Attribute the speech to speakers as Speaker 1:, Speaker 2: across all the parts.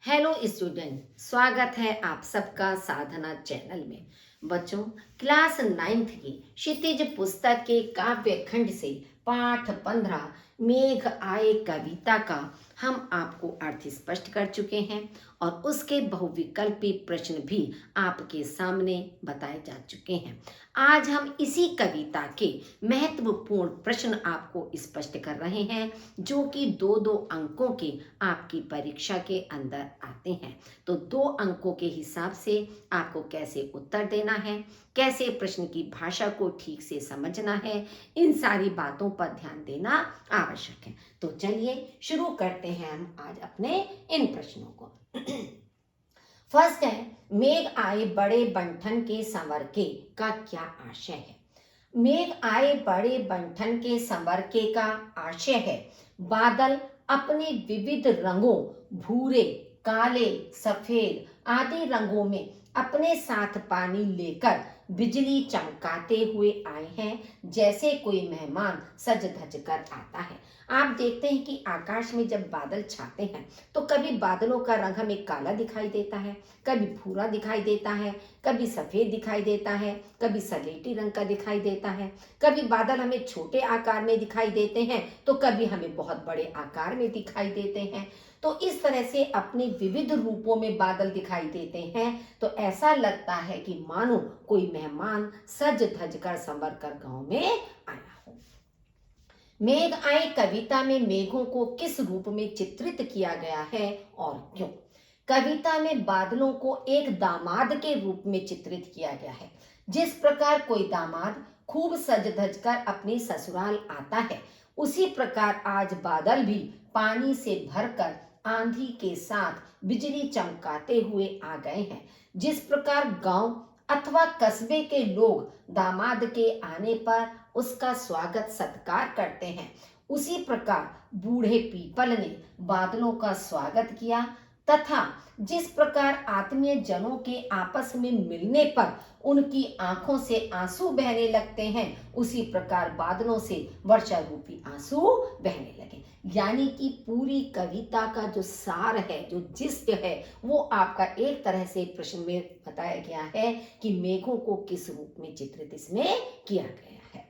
Speaker 1: Hello student, स्वागत है आप सबका साधना चैनल में। बच्चों, क्लास 9th की क्षितिज पुस्तक के काव्य खंड से पाठ 15 मेघ आए कविता का हम आपको अर्थ स्पष्ट कर चुके हैं और उसके बहुविकल्पी प्रश्न भी आपके सामने बताए जा चुके हैं। आज हम इसी कविता के महत्वपूर्ण प्रश्न आपको स्पष्ट कर रहे हैं, जो कि दो दो अंकों के आपकी परीक्षा के अंदर आते हैं। तो 2 अंकों के हिसाब से आपको कैसे उत्तर देना है, कैसे प्रश्न की भाषा को ठीक से समझना है, इन सारी बातों पर ध्यान देना आवश्यक है। तो चलिए शुरू करते हैं हम आज अपने इन प्रश्नों को। फर्स्ट है, मेघ आए बड़े बंठन के संवर के का क्या आशय है। मेघ आए बड़े बंठन के संवर के का आशय है बादल अपने विविध रंगों भूरे, काले, सफेद आदि रंगों में अपने साथ पानी लेकर बिजली चमकाते हुए आए हैं, जैसे कोई मेहमान सज धज कर आता है। आप देखते हैं कि आकाश में जब बादल छाते हैं तो कभी बादलों का रंग हमें काला दिखाई देता है, कभी भूरा दिखाई देता है, कभी सफेद दिखाई देता है, कभी सलेटी रंग का दिखाई देता है। कभी बादल हमें छोटे आकार में दिखाई देते हैं तो कभी हमें बहुत बड़े आकार में दिखाई देते हैं। तो इस तरह से अपने विविध रूपों में बादल दिखाई देते हैं। तो ऐसा लगता है कि मानो कोई मेहमान सज धज कर संवर कर गांव में आया हो। मेघ आए कविता में मेघों को किस रूप में चित्रित किया गया है और क्यों। कविता में बादलों को एक दामाद के रूप में चित्रित किया गया है। जिस प्रकार कोई दामाद खूब सज धज कर अपनी ससुराल आता है, उसी प्रकार आज बादल भी पानी से भरकर आंधी के साथ बिजली चमकाते हुए आ गए हैं। जिस प्रकार गांव अथवा कस्बे के लोग दामाद के आने पर उसका स्वागत सत्कार करते हैं, उसी प्रकार बूढ़े पीपल ने बादलों का स्वागत किया तथा जिस प्रकार आत्मीय जनों के आपस में मिलने पर उनकी आंखों से आंसू बहने लगते हैं, उसी प्रकार बादलों से वर्षा रूपी आंसू बहने लगे। यानी कि पूरी कविता का जो सार है, जो जिस्ट है, वो आपका एक तरह से प्रश्न में बताया गया है कि मेघों को किस रूप में चित्रित इसमें किया गया है।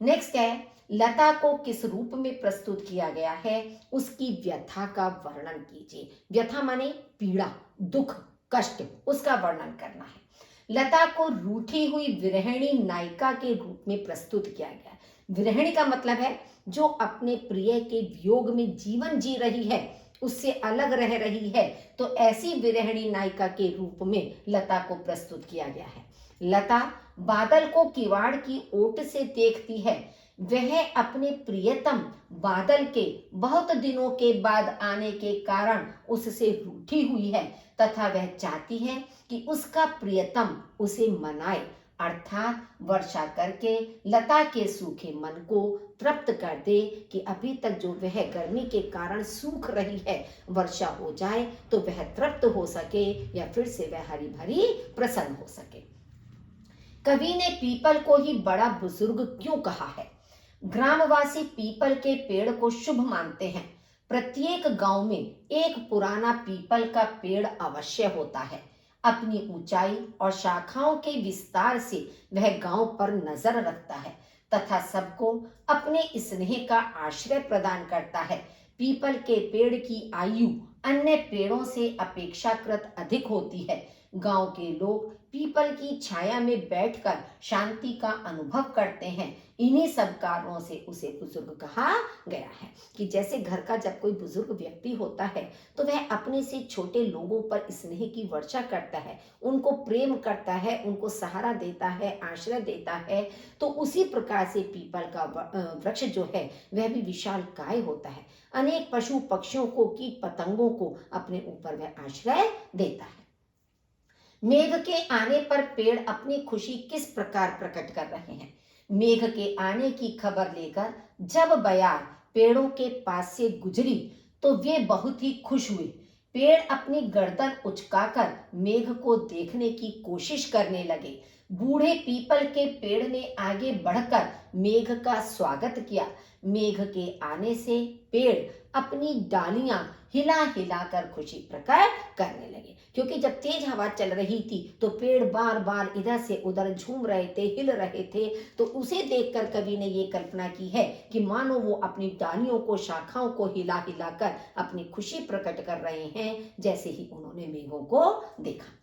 Speaker 1: नेक्स्ट है, लता को किस रूप में प्रस्तुत किया गया है, उसकी व्यथा का वर्णन कीजिए। व्यथा माने पीड़ा, दुख, कष्ट, उसका वर्णन करना है। लता को रूठी हुई विरहिणी नायिका के रूप में प्रस्तुत किया गया है। विरहिणी का मतलब है जो अपने प्रिय के वियोग में जीवन जी रही है, उससे अलग रह रही है। तो ऐसी विरहिणी नायिका के रूप में लता को प्रस्तुत किया गया है। लता बादल को किवाड़ की ओट से देखती है। वह अपने प्रियतम बादल के बहुत दिनों के बाद आने के कारण उससे रूठी हुई है तथा वह चाहती है कि उसका प्रियतम उसे मनाए, अर्थात वर्षा करके लता के सूखे मन को तृप्त कर दे कि अभी तक जो वह गर्मी के कारण सूख रही है, वर्षा हो जाए तो वह तृप्त हो सके या फिर से वह हरी भरी प्रसन्न हो सके। कवि ने पीपल को ही बड़ा बुजुर्ग क्यों कहा है। ग्रामवासी पीपल के पेड़ को शुभ मानते हैं। प्रत्येक गांव में एक पुराना पीपल का पेड़ अवश्य होता है। अपनी ऊंचाई और शाखाओं के विस्तार से वह गांव पर नजर रखता है तथा सबको अपने स्नेह का आश्रय प्रदान करता है। पीपल के पेड़ की आयु अन्य पेड़ों से अपेक्षाकृत अधिक होती है। गांव के लोग पीपल की छाया में बैठकर शांति का अनुभव करते हैं। इन्हीं सब कारणों से उसे बुजुर्ग कहा गया है कि जैसे घर का जब कोई बुजुर्ग व्यक्ति होता है तो वह अपने से छोटे लोगों पर स्नेह की वर्षा करता है, उनको प्रेम करता है, उनको सहारा देता है, आश्रय देता है। तो उसी प्रकार से पीपल का वृक्ष जो है वह भी विशाल काय होता है। अनेक पशु पक्षियों को, कीट पतंगों को अपने ऊपर वह आश्रय देता है। मेघ के आने पर पेड़ अपनी खुशी किस प्रकार प्रकट कर रहे हैं। मेघ के आने की खबर लेकर जब बयार पेड़ों के पास से गुजरी तो वे बहुत ही खुश हुए। पेड़ अपनी गर्दन उचकाकर मेघ को देखने की कोशिश करने लगे। बूढ़े पीपल के पेड़ ने आगे बढ़कर मेघ का स्वागत किया। मेघ के आने से पेड़ अपनी डालियां हिला हिला कर खुशी प्रकट करने लगे। क्योंकि जब तेज हवा चल रही थी तो पेड़ बार बार इधर से उधर झूम रहे थे, हिल रहे थे। तो उसे देखकर कवि ने ये कल्पना की है कि मानो वो अपनी डालियों को, शाखाओं को हिला हिला कर अपनी खुशी प्रकट कर रहे हैं, जैसे ही उन्होंने मेघों को देखा।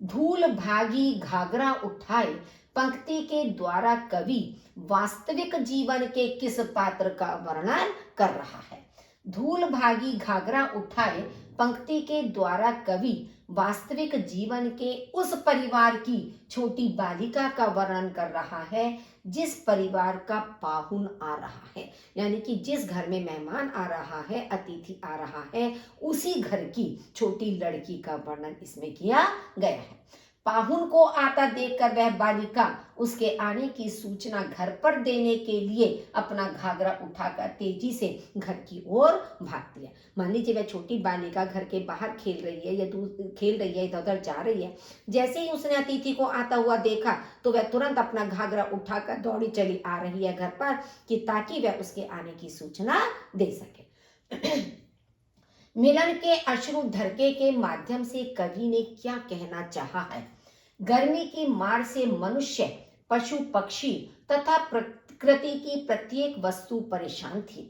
Speaker 1: धूल भागी घाघरा उठाए पंक्ति के द्वारा कवि वास्तविक जीवन के किस पात्र का वर्णन कर रहा है? धूल भागी घाघरा उठाए पंक्ति के द्वारा कवि वास्तविक जीवन के उस परिवार की छोटी बालिका का वर्णन कर रहा है जिस परिवार का पाहुन आ रहा है। यानी कि जिस घर में मेहमान आ रहा है, अतिथि आ रहा है, उसी घर की छोटी लड़की का वर्णन इसमें किया गया है। पाहुन को आता देखकर वह बालिका उसके आने की सूचना घर पर देने के लिए अपना घाघरा उठाकर तेजी से घर की ओर भागती है। मान लीजिए वह छोटी बालिका घर के बाहर खेल रही है या खेल रही है, इधर उधर जा रही है। जैसे ही उसने अतिथि को आता हुआ देखा तो वह तुरंत अपना घाघरा उठाकर दौड़ी चली आ रही है घर पर, कि ताकि वह उसके आने की सूचना दे सके। मिलन के अश्रु ढरके के माध्यम से कवि ने क्या कहना चाहा है? गर्मी की मार से मनुष्य, पशु पक्षी तथा प्रकृति की प्रत्येक वस्तु परेशान थी।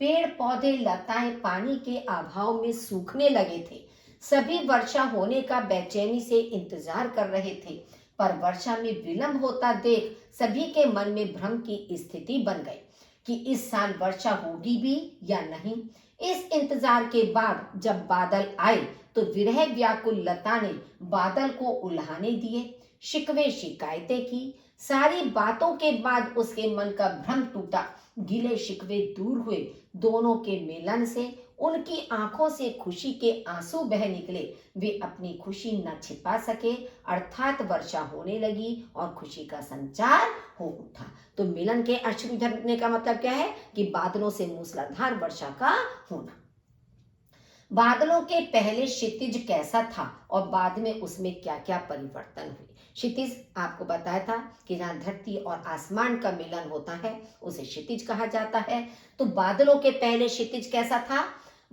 Speaker 1: पेड़ पौधे लताएं पानी के अभाव में सूखने लगे थे। सभी वर्षा होने का बेचैनी से इंतजार कर रहे थे, पर वर्षा में विलंब होता देख सभी के मन में भ्रम की स्थिति बन गई कि इस साल वर्षा होगी भी या नहीं। इस इंतजार के बाद जब बादल आए तो विरह व्याकुल लता ने बादल को उल्हाने दिए, शिकवे शिकायतें की। सारी बातों के बाद उसके मन का भ्रम टूटा, गिले शिकवे दूर हुए। दोनों के मिलन से उनकी आंखों से खुशी के आंसू बह निकले। वे अपनी खुशी न छिपा सके, अर्थात वर्षा होने लगी और खुशी का संचार हो उठा। तो मिलन के अश्रु झरने का मतलब क्या है? कि बादलों से मूसलाधार वर्षा का होना। बादलों के पहले क्षितिज कैसा था और बाद में उसमें क्या क्या परिवर्तन हुए? क्षितिज आपको बताया था कि जहाँ धरती और आसमान का मिलन होता है उसे क्षितिज कहा जाता है। तो बादलों के पहले क्षितिज कैसा था?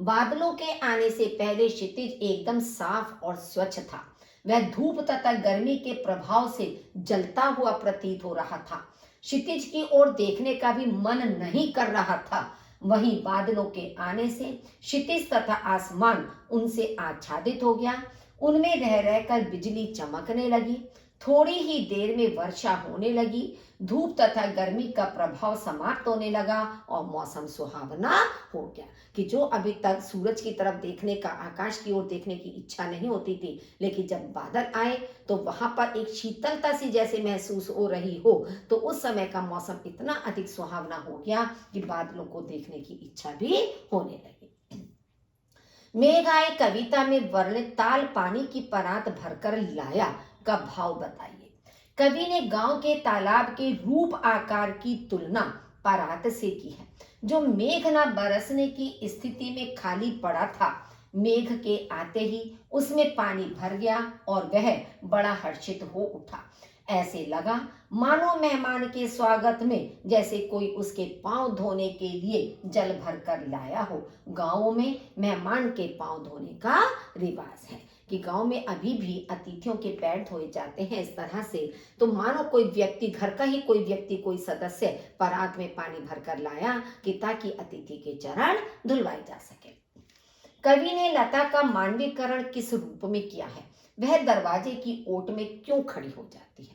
Speaker 1: बादलों के आने से पहले क्षितिज एकदम साफ और स्वच्छ था। वह धूप तथा गर्मी के प्रभाव से जलता हुआ प्रतीत हो रहा था। क्षितिज की ओर देखने का भी मन नहीं कर रहा था। वहीं बादलों के आने से क्षितिज तथा आसमान उनसे आच्छादित हो गया। उनमें रह रहकर बिजली चमकने लगी। थोड़ी ही देर में वर्षा होने लगी। धूप तथा गर्मी का प्रभाव समाप्त होने लगा और मौसम सुहावना हो गया। कि जो अभी तक सूरज की तरफ देखने का, आकाश की ओर देखने की इच्छा नहीं होती थी, लेकिन जब बादल आए तो वहां पर एक शीतलता सी जैसे महसूस हो रही हो, तो उस समय का मौसम इतना अधिक सुहावना हो गया कि बादलों को देखने की इच्छा भी होने लगी। मेघ आए कविता में वर्णित ताल पानी की परात भरकर लाया का भाव बताइए। कवि ने गांव के तालाब के रूप आकार की तुलना परात से की है, जो मेघ न बरसने की स्थिति में खाली पड़ा था। मेघ के आते ही उसमें पानी भर गया और वह बड़ा हर्षित हो उठा। ऐसे लगा मानो मेहमान के स्वागत में जैसे कोई उसके पांव धोने के लिए जल भर कर लाया हो। गांवों में मेहमान के पांव धोने का रिवाज है कि गांव में अभी भी अतिथियों के पैर धोए जाते हैं इस तरह से। तो मानो कोई व्यक्ति, घर का ही कोई व्यक्ति, कोई सदस्य परात में पानी भरकर लाया कि ताकि अतिथि के चरण धुलवाए जा सके। कवि ने लता का मानवीकरण किस रूप में किया है? वह दरवाजे की ओट में क्यों खड़ी हो जाती है?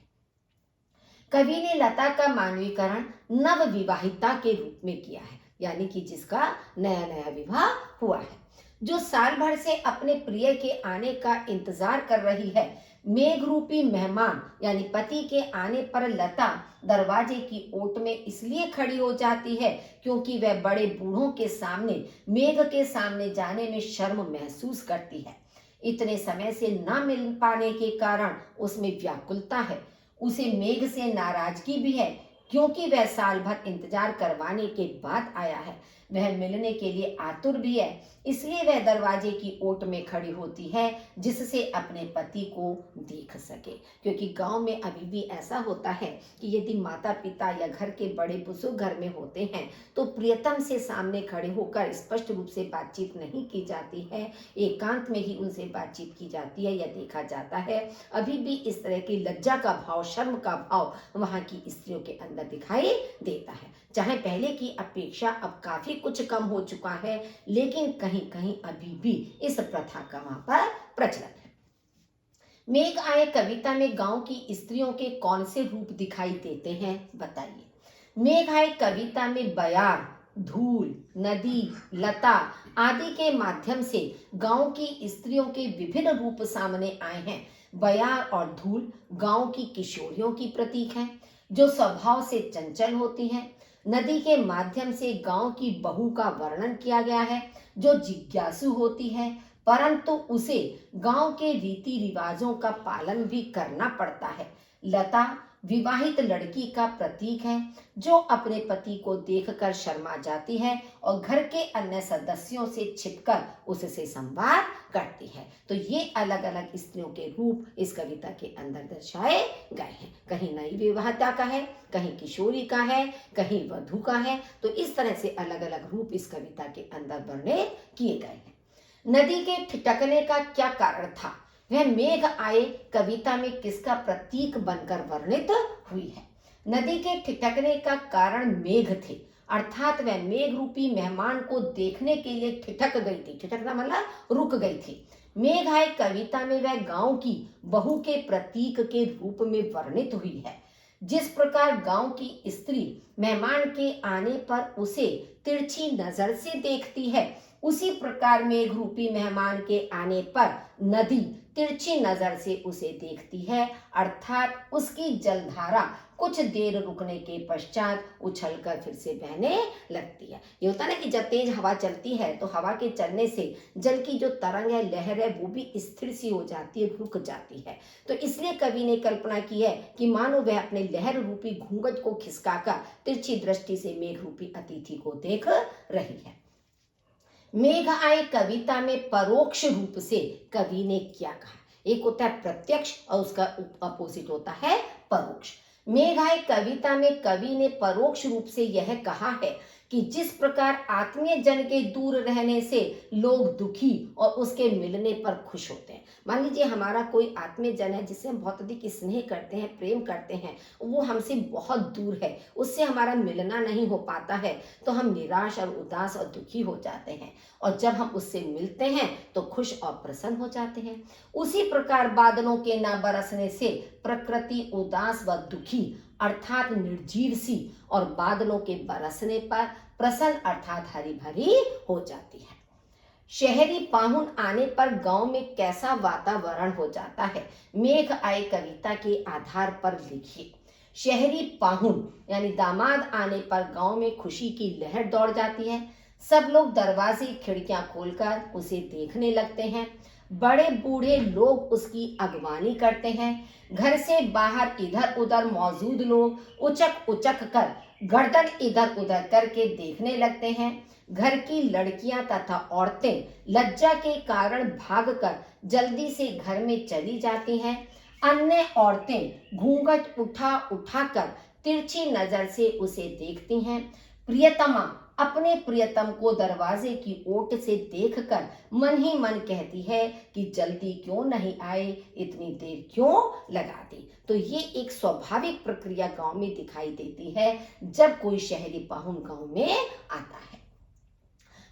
Speaker 1: कवि ने लता का मानवीकरण नव विवाहिता के रूप में किया है, यानी कि जिसका नया नया विवाह हुआ है, जो साल भर से अपने प्रिय के आने का इंतजार कर रही है। मेघ रूपी मेहमान यानी पति के आने पर लता दरवाजे की ओट में इसलिए खड़ी हो जाती है क्योंकि वह बड़े बूढ़ों के सामने, मेघ के सामने जाने में शर्म महसूस करती है। इतने समय से न मिल पाने के कारण उसमें व्याकुलता है। उसे मेघ से नाराजगी भी है क्योंकि वह साल भर इंतजार करवाने के बाद आया है। वह मिलने के लिए आतुर भी है, इसलिए वह दरवाजे की ओट में खड़ी होती है जिससे अपने पति को देख सके। क्योंकि गांव में अभी भी ऐसा होता है कि यदि माता पिता या घर के बड़े बुजुर्ग घर में होते हैं तो प्रियतम से सामने खड़े होकर स्पष्ट रूप से बातचीत नहीं की जाती है, एकांत में ही उनसे बातचीत की जाती है या देखा जाता है। अभी भी इस तरह की लज्जा का भाव, शर्म का भाव वहां की स्त्रियों के अंदर दिखाई देता है। चाहे पहले की अपेक्षा अब काफी कुछ कम हो चुका है, लेकिन कहीं कहीं अभी भी इस प्रथा का वहां पर प्रचलन है। मेघ आए कविता में गांव की स्त्रियों के कौन से रूप दिखाई देते हैं, बताइए। मेघ आए कविता में बयार, धूल, नदी, लता आदि के माध्यम से गांव की स्त्रियों के विभिन्न रूप सामने आए हैं। बयार और धूल गांव की किशोरियों की प्रतीक हैं, जो स्वभाव से चंचल होती हैं। नदी के माध्यम से गांव की बहू का वर्णन किया गया है, जो जिज्ञासु होती है, परंतु उसे गांव के रीति रिवाजों का पालन भी करना पड़ता है। लता विवाहित लड़की का प्रतीक है, जो अपने पति को देखकर शर्मा जाती है और घर के अन्य सदस्यों से छिपकर उससे संवाद करती है। तो ये अलग अलग स्त्रियों के रूप इस कविता के अंदर दर्शाए गए हैं। कहीं नई विवाहिता का है, कहीं किशोरी का है, कहीं वधू का है। तो इस तरह से अलग अलग रूप इस कविता के अंदर वर्णित किए गए हैं। नदी के ठिठकने का क्या कारण था? वह मेघ आए कविता में किसका प्रतीक बनकर वर्णित हुई है? नदी के ठिठकने का कारण मेघ थे, अर्थात वह मेघ रूपी मेहमान को देखने के लिए ठिठक गई थी। ठिठकना मतलब रुक गई थी। मेघ आए कविता में वह गांव की बहू के प्रतीक के रूप में वर्णित हुई है। जिस प्रकार गांव की स्त्री मेहमान के आने पर उसे तिरछी नजर से देखती है, उसी प्रकार मेघ रूपी मेहमान के आने पर नदी तिरछी नजर से उसे देखती है, अर्थात उसकी जलधारा कुछ देर रुकने के पश्चात उछलकर फिर से बहने लगती है। ये होता है ना कि जब तेज हवा चलती है तो हवा के चलने से जल की जो तरंग है, लहर है, वो भी स्थिर सी हो जाती है, रुक जाती है। तो इसलिए कवि ने कल्पना की है कि मानो वह अपने लहर रूपी घूंघट को खिसकाकर तिरछी दृष्टि से मेघ रूपी अतिथि को देख रही है। मेघ आए कविता में परोक्ष रूप से कवि ने क्या कहा? एक होता है प्रत्यक्ष और उसका अपोजिट होता है परोक्ष। मेघ आए कविता में कवि ने परोक्ष रूप से यह कहा है कि जिस प्रकार आत्मीय जन के दूर रहने से लोग दुखी और उसके मिलने पर खुश होते हैं। मान लीजिए हमारा कोई आत्मीय जन है जिससे हम बहुत अधिक स्नेह करते हैं, प्रेम करते हैं, वो हमसे बहुत दूर है, उससे हमारा मिलना नहीं हो पाता है, तो हम निराश और उदास और दुखी हो जाते हैं। और जब हम उससे मिलते हैं तो खुश और प्रसन्न हो जाते हैं। उसी प्रकार बादलों के न बरसने से प्रकृति उदास व दुखी अर्थात निर्जीव सी, और बादलों के बरसने पर प्रसन्न अर्थात हरी भरी हो जाती है। शहरी पाहुन आने पर गांव में कैसा वातावरण हो जाता है? मेघ आए कविता के आधार पर लिखिए। शहरी पाहुन यानी दामाद आने पर गांव में खुशी की लहर दौड़ जाती है। सब लोग दरवाजे खिड़कियां खोलकर उसे देखने लगते हैं। बड़े बूढ़े लोग उसकी अगवानी करते हैं। घर से बाहर इधर उधर मौजूद लोग उचक उचक कर गर्दन इधर उधर करके देखने लगते हैं। घर की लड़कियां तथा औरतें लज्जा के कारण भागकर जल्दी से घर में चली जाती हैं। अन्य औरतें घूंघट उठा उठाकर तिरछी नजर से उसे देखती हैं। प्रियतमा अपने प्रियतम को दरवाजे की ओट से देखकर मन ही मन कहती है कि जल्दी क्यों नहीं आए, इतनी देर क्यों लगा दी। तो ये एक स्वाभाविक प्रक्रिया गांव में दिखाई देती है जब कोई शहरी पाहुन गांव में आता है।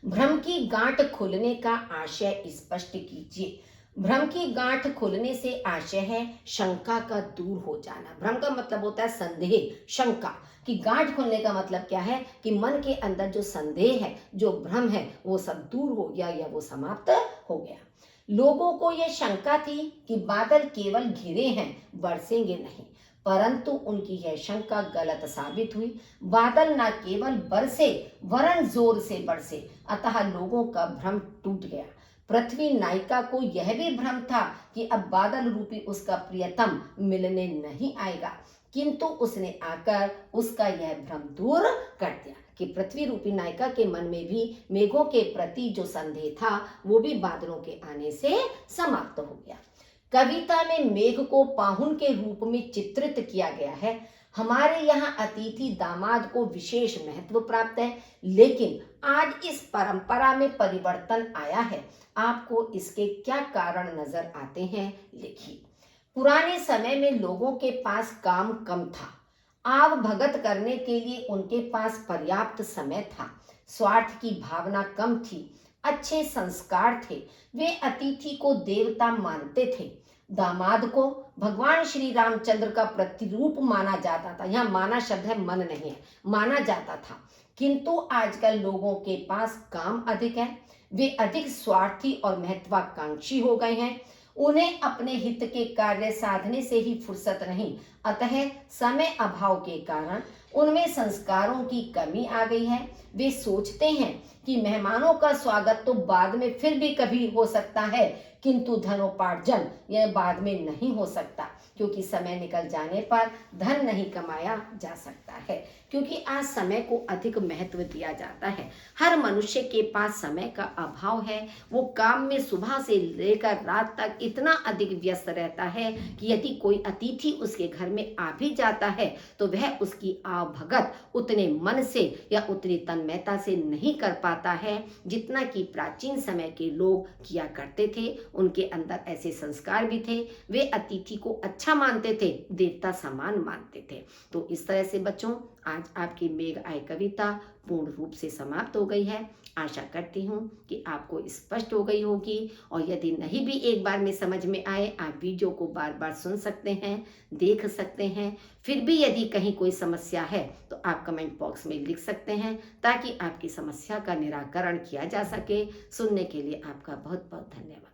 Speaker 1: भ्रम की गांठ खुलने का आशय स्पष्ट कीजिए। भ्रम की गांठ खुलने से आशय है शंका का दूर हो जाना। भ्रम का मतलब होता है संदेह, शंका की गांठ खुलने का मतलब क्या है कि मन के अंदर जो संदेह है, जो भ्रम है, वो सब दूर हो गया या वो समाप्त हो गया। लोगों को यह शंका थी कि बादल केवल घिरे हैं, बरसेंगे नहीं, परंतु उनकी यह शंका गलत साबित हुई। बादल न केवल बरसे वरन जोर से बरसे, अतः लोगों का भ्रम टूट गया। पृथ्वी नायिका को यह भी भ्रम था कि अब बादल रूपी उसका प्रियतम मिलने नहीं आएगा, किंतु उसने आकर उसका यह भ्रम दूर कर दिया कि पृथ्वी रूपी नायिका के मन में भी मेघों के प्रति जो संदेह था वो भी बादलों के आने से समाप्त हो गया। कविता में मेघ को पाहुन के रूप में चित्रित किया गया है। हमारे यहाँ अतिथि दामाद को विशेष महत्व प्राप्त है, लेकिन आज इस परंपरा में परिवर्तन आया है। आपको इसके क्या कारण नजर आते हैं, लिखिए। पुराने समय में लोगों के पास काम कम था, आव भगत करने के लिए उनके पास पर्याप्त समय था, स्वार्थ की भावना कम थी, अच्छे संस्कार थे, वे अतिथि को देवता मानते थे। दामाद को भगवान श्री रामचंद्र का प्रतिरूप माना जाता था। यहाँ माना शब्द है, मन नहीं है, माना जाता था। किंतु आजकल लोगों के पास काम अधिक है, वे अधिक स्वार्थी और महत्वाकांक्षी हो गए हैं। उन्हें अपने हित के कार्य साधने से ही फुर्सत नहीं, अतः समय अभाव के कारण उनमें संस्कारों की कमी आ गई है। वे सोचते हैं कि मेहमानों का स्वागत तो बाद में फिर भी कभी हो सकता है, किंतु धनोपार्जन यह बाद में नहीं हो सकता, क्योंकि समय निकल जाने पर धन नहीं कमाया जा सकता है, क्योंकि आज समय को अधिक महत्व दिया जाता है। हर मनुष्य के पास समय का अभाव है। वो काम में सुबह से लेकर रात तक इतना अधिक व्यस्त रहता है कि यदि कोई अतिथि उसके घर में आ भी जाता है तो वह उसकी आवभगत उतने मन से या उतनी तन्मयता से नहीं कर पाता है जितना कि प्राचीन समय के लोग किया करते थे। उनके अंदर ऐसे संस्कार भी थे, वे अतिथि को अच्छा मानते थे, देवता समान मानते थे। तो इस तरह से बच्चों, आज आपकी मेघ आय कविता पूर्ण रूप से समाप्त हो गई है। आशा करती हूँ कि आपको स्पष्ट हो गई होगी, और यदि नहीं भी एक बार में समझ में आए, आप वीडियो को बार बार सुन सकते हैं, देख सकते हैं। फिर भी यदि कहीं कोई समस्या है तो आप कमेंट बॉक्स में लिख सकते हैं, ताकि आपकी समस्या का निराकरण किया जा सके। सुनने के लिए आपका बहुत बहुत धन्यवाद।